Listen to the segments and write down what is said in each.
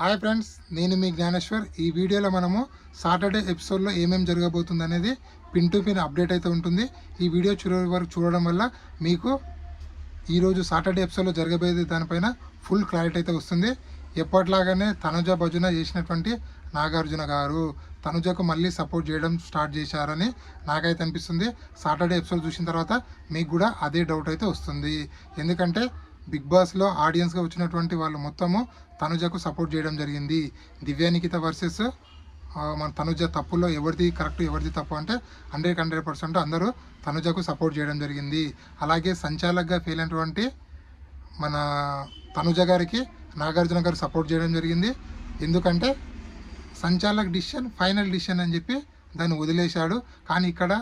Hi friends, నేను మీ జ్ఞానేశ్వర్. ఈ వీడియోలో మనము సాటర్డే ఎపిసోడ్లో ఏమేమి జరగబోతుంది అనేది పిన్ టు పిన్ అప్డేట్ అయితే ఉంటుంది. ఈ వీడియో చివరి వరకు చూడడం వల్ల మీకు ఈరోజు సాటర్డే ఎపిసోడ్లో జరగబోయే దానిపైన ఫుల్ క్లారిటీ అయితే వస్తుంది. ఎప్పటిలాగానే తనుజ భజన చేసినటువంటి నాగార్జున గారు తనుజకు మళ్ళీ సపోర్ట్ చేయడం స్టార్ట్ చేశారని నాకైతే అనిపిస్తుంది. సాటర్డే ఎపిసోడ్ చూసిన తర్వాత మీకు కూడా అదే డౌట్ అయితే వస్తుంది. ఎందుకంటే బిగ్ బాస్లో ఆడియన్స్గా వచ్చినటువంటి వాళ్ళు మొత్తము తనుజకు సపోర్ట్ చేయడం జరిగింది. దివ్యానికిత వర్సెస్ మన తనుజ తప్పుల్లో ఎవరిది కరెక్ట్ ఎవరిది తప్పు అంటే 100% అందరూ తనుజకు సపోర్ట్ చేయడం జరిగింది. అలాగే సంచాలక్గా ఫెయిల్ అయినటువంటి మన తనుజ గారికి నాగార్జున గారు సపోర్ట్ చేయడం జరిగింది. ఎందుకంటే సంచాలక్ డిసిషన్ ఫైనల్ డిసిషన్ అని చెప్పి దాన్ని వదిలేశాడు. కానీ ఇక్కడ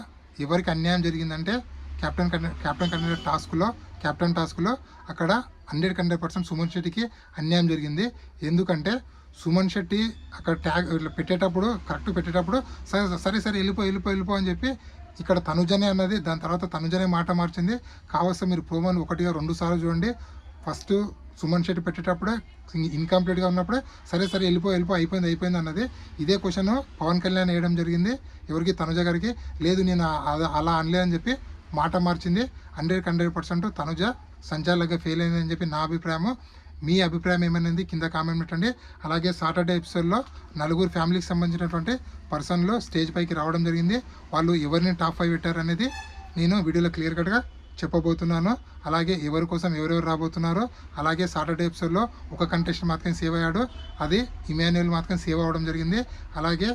ఎవరికి అన్యాయం జరిగిందంటే కెప్టెన్ కంటెండర్ టాస్క్లో అక్కడ 100% సుమన్ శెట్టికి అన్యాయం జరిగింది. ఎందుకంటే సుమన్ శెట్టి అక్కడ ట్యాగ్ పెట్టేటప్పుడు కరెక్ట్ పెట్టేటప్పుడు సరే వెళ్ళిపో అని చెప్పి ఇక్కడ తనుజనే అన్నది. దాని తర్వాత తనుజనే మాట మార్చింది. కావలసిన మీరు ప్రోమోని 1-2 సార్లు చూడండి. ఫస్ట్ సుమన్ శెట్టి పెట్టేటప్పుడే ఇన్కంప్లీట్గా ఉన్నప్పుడే సరే వెళ్ళిపో అయిపోయింది అన్నది. ఇదే క్వశ్చన్ పవన్ కళ్యాణ్ వేయడం జరిగింది. ఎవరికి? తనుజ గారికి. లేదు నేను అలా అనలే అని చెప్పి మాట మార్చింది. 100% తనుజ సంచాలకుగా ఫెయిల్ అయిందని చెప్పి నా అభిప్రాయం. మీ అభిప్రాయం ఏమైంది కింద కామెంట్ పెట్టండి. అలాగే సాటర్డే ఎపిసోడ్లో 4 ఫ్యామిలీకి సంబంధించినటువంటి పర్సన్లు స్టేజ్ పైకి రావడం జరిగింది. వాళ్ళు ఎవరిని టాప్ 5 పెట్టారు అనేది నేను వీడియోలో క్లియర్ కట్గా చెప్పబోతున్నాను. అలాగే ఎవరి కోసం ఎవరెవరు రాబోతున్నారో, అలాగే సాటర్డే ఎపిసోడ్లో ఒక కంటెస్టెంట్ మాత్రం సేవ్ అయ్యాడు. అది ఇమాన్యుయల్ మాత్రం సేవ్ అవ్వడం జరిగింది. అలాగే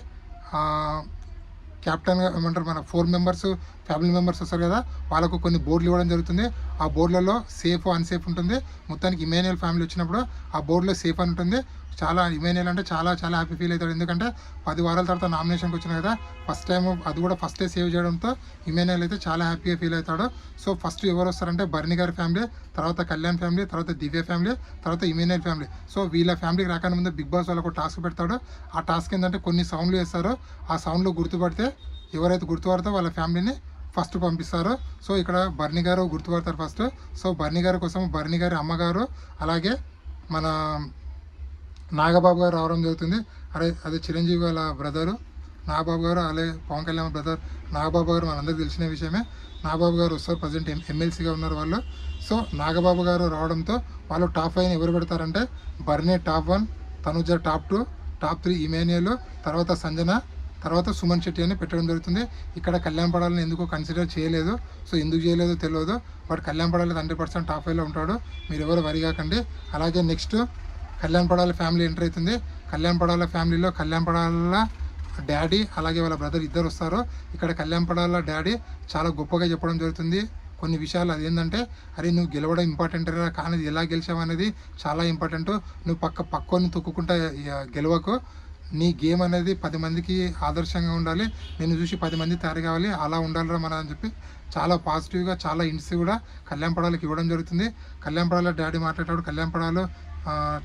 క్యాప్టెన్గా ఏమంటారు మన 4 మెంబర్స్ ఫ్యామిలీ మెంబర్స్ వస్తారు కదా, వాళ్ళకు కొన్ని బోర్డులు ఇవ్వడం జరుగుతుంది. ఆ బోర్డులలో సేఫ్ అన్సేఫ్ ఉంటుంది. మొత్తానికి ఇమాన్యుయల్ ఫ్యామిలీ వచ్చినప్పుడు ఆ బోర్డులో సేఫ్ అని ఉంటుంది. ఇమాన్యుయల్ అంటే చాలా హ్యాపీ ఫీల్ అవుతాడు. ఎందుకంటే 10 వారాల తర్వాత నామినేషన్కి వచ్చిన కదా, ఫస్ట్ టైం అది కూడా ఫస్టే సేవ్ చేయడంతో ఇమాన్యుయల్ అయితే చాలా హ్యాపీగా ఫీల్ అవుతాడు. సో ఫస్ట్ ఎవరు వస్తారంటే బర్ని గారి ఫ్యామిలీ, తర్వాత కళ్యాణ్ ఫ్యామిలీ, తర్వాత దివ్య ఫ్యామిలీ, తర్వాత ఇమాన్యుయల్ ఫ్యామిలీ. సో వీళ్ళ ఫ్యామిలీకి రాకనే ముందు బిగ్ బాస్ వాళ్ళకు టాస్క్ పెడతాడు. ఆ టాస్క్ ఏంటంటే కొన్ని సౌండ్లు వేస్తారు. ఆ సౌండ్లు గుర్తుపడితే ఎవరైతే గుర్తుపడతారో వాళ్ళ ఫ్యామిలీని ఫస్ట్ పంపిస్తారు. సో ఇక్కడ బర్ని గారు గుర్తుపడతారు ఫస్ట్. సో బర్ని గారి కోసం బర్ని గారి అమ్మగారు, అలాగే మన నాగబాబు గారు రావడం జరుగుతుంది. అదే చిరంజీవి వాళ్ళ బ్రదరు నాగబాబు గారు, అలాగే పవన్ కళ్యాణ్ బ్రదర్ నాగబాబు గారు మనందరికీ తెలిసిన విషయమే. నాగబాబు గారు వస్తారు, ప్రజెంట్ ఎమ్మెల్సీగా ఉన్నారు వాళ్ళు. సో నాగబాబు గారు రావడంతో వాళ్ళు టాప్ 5 ఎవరు పెడతారంటే Bharani top 1, Tanuja top 2, top 3 Emmanuel, తర్వాత సంజన, తర్వాత సుమన్ శెట్టి అని పెట్టడం జరుగుతుంది. ఇక్కడ కళ్యాణ్ పడాలని ఎందుకో కన్సిడర్ చేయలేదు. సో ఎందుకు చేయలేదో తెలియదు. బట్ కళ్యాణ్ పడాలి 100% టాప్ 5లో ఉంటాడు. మీరు ఎవరు వరి కాకండి. అలాగే next Kalyan Padala family enter అవుతుంది. కళ్యాణ్ పడాల ఫ్యామిలీలో కళ్యాణ్ పడాల డాడీ అలాగే వాళ్ళ బ్రదర్ ఇద్దరు వస్తారు. ఇక్కడ కళ్యాణ్ పడాల డాడీ చాలా గొప్పగా చెప్పడం జరుగుతుంది కొన్ని విషయాలు. అదేంటంటే అరే నువ్వు గెలవడం ఇంపార్టెంట్ రా, కానీ ఎలా గెలిచావు అనేది చాలా ఇంపార్టెంట్. నువ్వు పక్కని తొక్కుకుంటా గెలవకు. నీ గేమ్ అనేది 10 మందికి ఆదర్శంగా ఉండాలి. నేను చూసి 10 మంది తయారు కావాలి, అలా ఉండాలిరా మన అని చెప్పి చాలా పాజిటివ్గా చాలా ఇంట్స్ కూడా కళ్యాణ్ పడాలకి ఇవ్వడం జరుగుతుంది. కళ్యాణ్ పడాల డాడీ మాట్లాడతాడు. కళ్యాణ్ పడాలు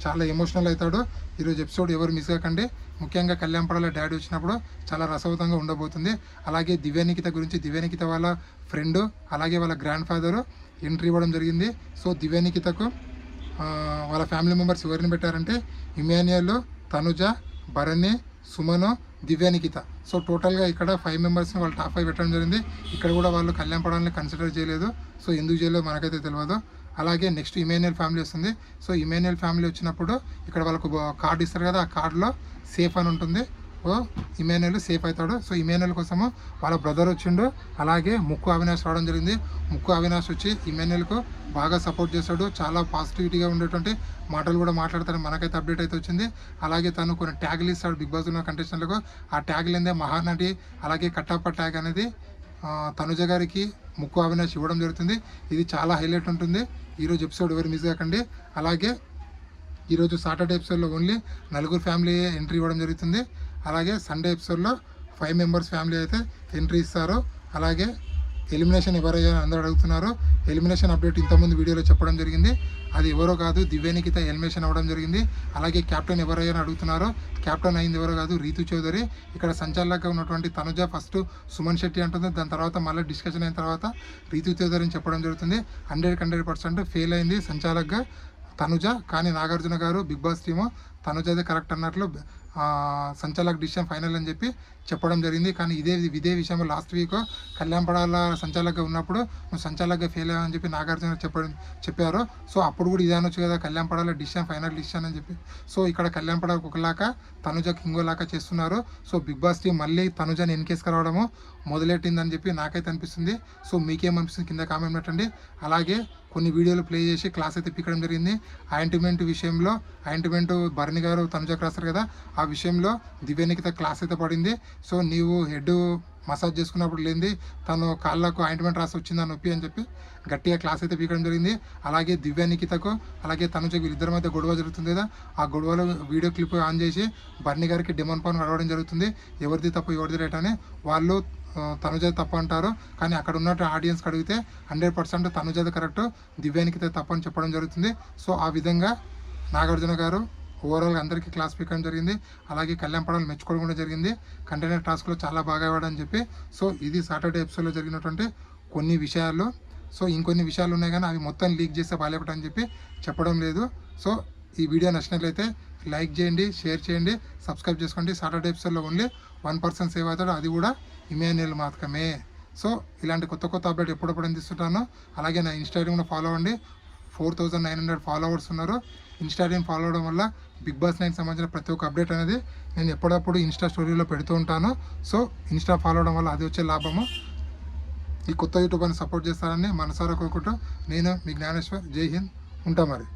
చాలా ఎమోషనల్ అవుతాడు. ఈరోజు ఎపిసోడ్ ఎవరు మిస్ కాకండి. ముఖ్యంగా కళ్యాణ్ పడాల డాడీ వచ్చినప్పుడు చాలా రసవతంగా ఉండబోతుంది. అలాగే దివ్యానికిత గురించి దివ్యానికిత వాళ్ళ ఫ్రెండ్ అలాగే వాళ్ళ గ్రాండ్ ఫాదరు ఎంట్రీ ఇవ్వడం జరిగింది. సో దివ్యానికితకు వాళ్ళ ఫ్యామిలీ మెంబర్స్ ఎవరిని పెట్టారంటే ఇమాన్యుయల్, తనుజ, భరణి, సుమను, దివ్యానికిత. సో టోటల్గా ఇక్కడ 5 మెంబర్స్ని వాళ్ళు టాప్ 5 పెట్టడం జరిగింది. ఇక్కడ కూడా వాళ్ళు కళ్యాణ్ పడాలని కన్సిడర్ చేయలేదు. సో ఎందుకు చేయలేదో మనకైతే తెలియదు. అలాగే నెక్స్ట్ ఇమాన్యుయల్ ఫ్యామిలీ వస్తుంది. సో ఇమాన్యుయల్ ఫ్యామిలీ వచ్చినప్పుడు ఇక్కడ వాళ్ళకు కార్డు ఇస్తారు కదా, ఆ కార్డులో సేఫ్ అని ఉంటుంది. ఓ ఇమాన్యుయల్ సేఫ్ అవుతాడు. సో ఇమాన్యుయల్ కోసము వాళ్ళ బ్రదర్ వచ్చిండు. అలాగే ముక్కు అవినాష్ రావడం జరిగింది. ముక్కు అవినాష్ వచ్చి ఇమాన్యుయల్కు బాగా సపోర్ట్ చేస్తాడు. చాలా పాజిటివిటీగా ఉండేటువంటి మాటలు కూడా మాట్లాడతాడు. మనకైతే అప్డేట్ అయితే వచ్చింది. అలాగే తను కొన్ని ట్యాగులు ఇస్తాడు బిగ్ బాస్ ఉన్న కంటెస్టెంట్లకు. ఆ ట్యాగులు ఏందే మహానటి అలాగే కట్టప్ప ట్యాగ్ అనేది తనుజ గారికి ముక్కు అవినాష్ ఇవ్వడం జరుగుతుంది. ఇది చాలా హైలైట్ ఉంటుంది. ఈరోజు ఎపిసోడ్ ఎవరు మిస్ కాకండి. అలాగే ఈరోజు సాటర్డే ఎపిసోడ్లో ఓన్లీ 4 ఫ్యామిలీ ఎంట్రీ ఇవ్వడం జరుగుతుంది. అలాగే సండే ఎపిసోడ్లో 5 మెంబర్స్ ఫ్యామిలీ అయితే ఎంట్రీ ఇస్తారు. అలాగే ఎలిమినేషన్ ఎవరయ్యా అందరూ అడుగుతున్నారు. ఎలిమినేషన్ అప్డేట్ ఇంతకుముందు వీడియోలో చెప్పడం జరిగింది. అది ఎవరో కాదు, దివ్యానికిత ఎలిమినేషన్ అవ్వడం జరిగింది. అలాగే క్యాప్టెన్ ఎవరయ్యా అని అడుగుతున్నారు. క్యాప్టెన్ అయింది ఎవరో కాదు, రీతు చౌదరి. ఇక్కడ సంచాలకుగా ఉన్నటువంటి తనుజ ఫస్ట్ సుమన్ శెట్టి అంటుంది. దాని తర్వాత మళ్ళీ డిస్కషన్ అయిన తర్వాత రీతు చౌదరి అని చెప్పడం జరుగుతుంది. 100% ఫెయిల్ అయింది సంచాలకుగా తనుజ. కానీ నాగార్జున గారు బిగ్ బాస్ టీము తనుజదే కరెక్ట్ అన్నట్లు సంచాలక్ డిసిషన్ ఫైనల్ అని చెప్పి చెప్పడం జరిగింది. కానీ ఇదే విషయంలో లాస్ట్ వీక్ కళ్యాణ్పడాల సంచాలక్గా ఉన్నప్పుడు నువ్వు సంచాలక్గా ఫెయిల్ అయ్యావని చెప్పి నాగార్జున చెప్పారు. సో అప్పుడు కూడా ఇదే అనొచ్చు కదా, కళ్యాణ్పడాల డిసిషన్ ఫైనల్ డిసిషన్ అని చెప్పి. సో ఇక్కడ కళ్యాణ్పడాలకు ఒకలాగా తనుజకి ఇంకోలాగా చేస్తున్నారు. సో బిగ్ బాస్ టీం మళ్ళీ తనుజని ఎన్కేస్కి రావడము మొదలెట్టిందని చెప్పి నాకైతే అనిపిస్తుంది. సో మీకేమనిపిస్తుంది కింద కామెంట్ పెట్టండి. అలాగే కొన్ని వీడియోలు ప్లే చేసి క్లాస్ అయితే పీకడం జరిగింది. ఆయింట్మెంట్ విషయంలో ఆయింట్మెంట్ భరణి గారు తనుజకు రాస్తారు కదా, ఆ విషయంలో దివ్యానికిత క్లాస్ అయితే పడింది. సో నీవు హెడ్ మసాజ్ చేసుకున్నప్పుడు లేనిది తను కాళ్ళకు ఆయింట్మెంట్ రాసి వచ్చిందని నొప్పి అని చెప్పి గట్టిగా క్లాస్ అయితే పీకడం జరిగింది. అలాగే దివ్యానికితకు అలాగే తనుజకు వీళ్ళిద్దరి మధ్య గొడవ జరుగుతుంది కదా, ఆ గొడవలో వీడియో క్లిప్ ఆన్ చేసి భరణి గారికి డిమాండ్ పవన్ అడగడం జరుగుతుంది. ఎవరిది తప్పు ఎవరిది రైట్ అని. వాళ్ళు తనుజ తప్పు అంటారు, కానీ అక్కడ ఉన్న ఆడియన్స్కి అడిగితే 100% తనుజది కరెక్ట్, దివ్యానికితే తప్పు అని చెప్పడం జరుగుతుంది. సో ఆ విధంగా నాగార్జున గారు ఓవరాల్గా అందరికీ క్లాస్ పీకడం జరిగింది. అలాగే కళ్యాణ్పడాలు మెచ్చుకోవడం కూడా జరిగింది. కంటైనర్ టాస్క్లో చాలా బాగా ఇవ్వడని చెప్పి. సో ఇది సాటర్డే ఎపిసోడ్లో జరిగినటువంటి కొన్ని విషయాలు. సో ఇంకొన్ని విషయాలు ఉన్నాయి కానీ అవి మొత్తం లీక్ చేస్తే బాగాలేపటని చెప్పి చెప్పడం లేదు. సో ఈ వీడియో నచ్చినట్లయితే లైక్ చేయండి, షేర్ చేయండి, సబ్స్క్రైబ్ చేసుకోండి. సాటర్డే ఎపిసోడ్లో ఓన్లీ 1% సేవ్ అవుతాడు, అది కూడా ఇమాన్యుయల్ మాత్రమే. సో ఇలాంటి కొత్త అప్డేట్ ఎప్పుడప్పుడు అందిస్తుంటాను. అలాగే నా ఇన్స్టాగ్రామ్లో ఫాలో అవ్వండి. 4900 ఫాలోవర్స్ ఉన్నారు. ఇన్స్టాగ్రామ్ ఫాలో అవడం వల్ల బిగ్ బాస్ 9 సంబంధించిన ప్రతి ఒక్క అప్డేట్ అనేది నేను ఎప్పుడప్పుడు ఇన్స్టా స్టోరీలో పెడుతూ ఉంటాను. సో ఇన్స్టా ఫాలో అవడం వల్ల అది వచ్చే లాభము. ఈ కొత్త యూట్యూబర్ని సపోర్ట్ చేస్తారని మనసారా కోరుకుంటూ నేను మీ జ్ఞానేశ్వర్. జై హింద్. ఉంటా మరి.